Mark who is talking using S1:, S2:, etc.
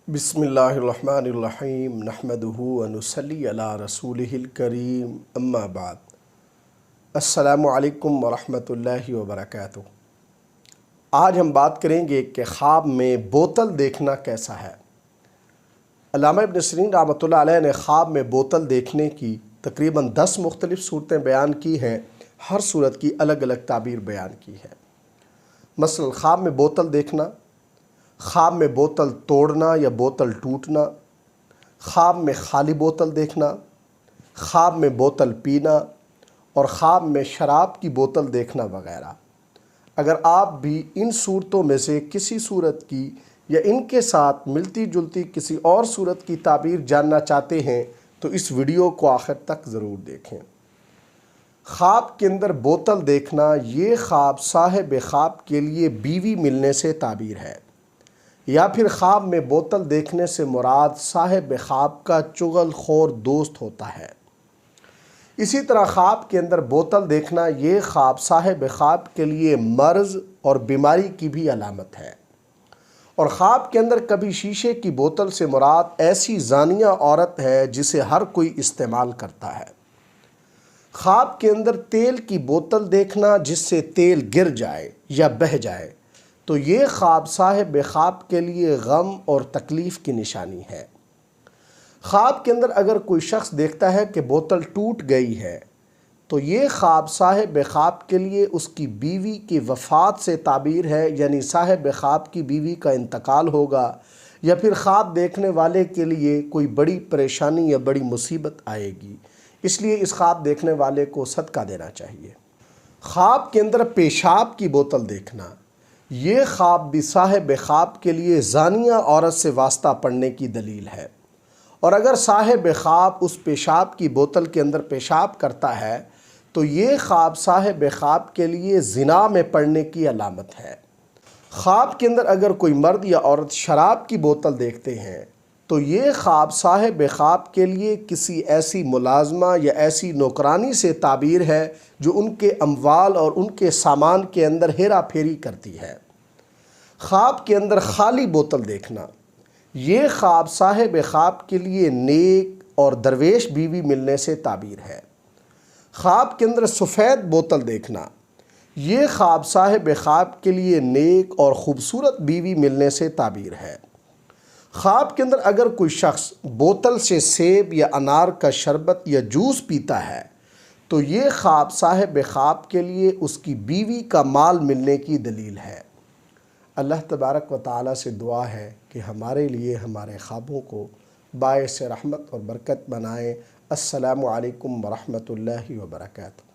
S1: بسم اللہ الرحمن الرحیم نحمدہ ونصلی علی رسولہ الکریم اما بعد السلام علیکم ورحمۃ اللہ وبرکاتہ۔ آج ہم بات کریں گے کہ خواب میں بوتل دیکھنا کیسا ہے۔ علامہ ابن سیرین رحمۃ اللہ علیہ نے خواب میں بوتل دیکھنے کی تقریباً 10 مختلف صورتیں بیان کی ہیں، ہر صورت کی الگ الگ تعبیر بیان کی ہے۔ مثلا خواب میں بوتل دیکھنا، خواب میں بوتل توڑنا یا بوتل ٹوٹنا، خواب میں خالی بوتل دیکھنا، خواب میں بوتل پینا اور خواب میں شراب کی بوتل دیکھنا وغیرہ۔ اگر آپ بھی ان صورتوں میں سے کسی صورت کی یا ان کے ساتھ ملتی جلتی کسی اور صورت کی تعبیر جاننا چاہتے ہیں تو اس ویڈیو کو آخر تک ضرور دیکھیں۔ خواب کے اندر بوتل دیکھنا، یہ خواب صاحب خواب کے لیے بیوی ملنے سے تعبیر ہے، یا پھر خواب میں بوتل دیکھنے سے مراد صاحب خواب کا چغل خور دوست ہوتا ہے۔ اسی طرح خواب کے اندر بوتل دیکھنا، یہ خواب صاحب خواب کے لیے مرض اور بیماری کی بھی علامت ہے۔ اور خواب کے اندر کبھی شیشے کی بوتل سے مراد ایسی زانیہ عورت ہے جسے ہر کوئی استعمال کرتا ہے۔ خواب کے اندر تیل کی بوتل دیکھنا جس سے تیل گر جائے یا بہہ جائے تو یہ خواب صاحب خواب کے لیے غم اور تکلیف کی نشانی ہے۔ خواب کے اندر اگر کوئی شخص دیکھتا ہے کہ بوتل ٹوٹ گئی ہے تو یہ خواب صاحب خواب کے لیے اس کی بیوی کی وفات سے تعبیر ہے، یعنی صاحب خواب کی بیوی کا انتقال ہوگا، یا پھر خواب دیکھنے والے کے لیے کوئی بڑی پریشانی یا بڑی مصیبت آئے گی، اس لیے اس خواب دیکھنے والے کو صدقہ دینا چاہیے۔ خواب کے اندر پیشاب کی بوتل دیکھنا، یہ خواب بھی صاحب خواب کے لیے زانیہ عورت سے واسطہ پڑنے کی دلیل ہے، اور اگر صاحب خواب اس پیشاب کی بوتل کے اندر پیشاب کرتا ہے تو یہ خواب صاحب خواب کے لیے زنا میں پڑنے کی علامت ہے۔ خواب کے اندر اگر کوئی مرد یا عورت شراب کی بوتل دیکھتے ہیں تو یہ خواب صاحب خواب کے لیے کسی ایسی ملازمہ یا ایسی نوکرانی سے تعبیر ہے جو ان کے اموال اور ان کے سامان کے اندر ہیرا پھیری کرتی ہے۔ خواب کے اندر خالی بوتل دیکھنا، یہ خواب صاحب خواب کے لیے نیک اور درویش بیوی ملنے سے تعبیر ہے۔ خواب کے اندر سفید بوتل دیکھنا، یہ خواب صاحب خواب کے لیے نیک اور خوبصورت بیوی ملنے سے تعبیر ہے۔ خواب کے اندر اگر کوئی شخص بوتل سے سیب یا انار کا شربت یا جوس پیتا ہے تو یہ خواب صاحب خواب کے لیے اس کی بیوی کا مال ملنے کی دلیل ہے۔ اللہ تبارک و تعالیٰ سے دعا ہے کہ ہمارے لیے ہمارے خوابوں کو باعث رحمت اور برکت بنائے۔ السلام علیکم ورحمۃ اللہ وبرکاتہ۔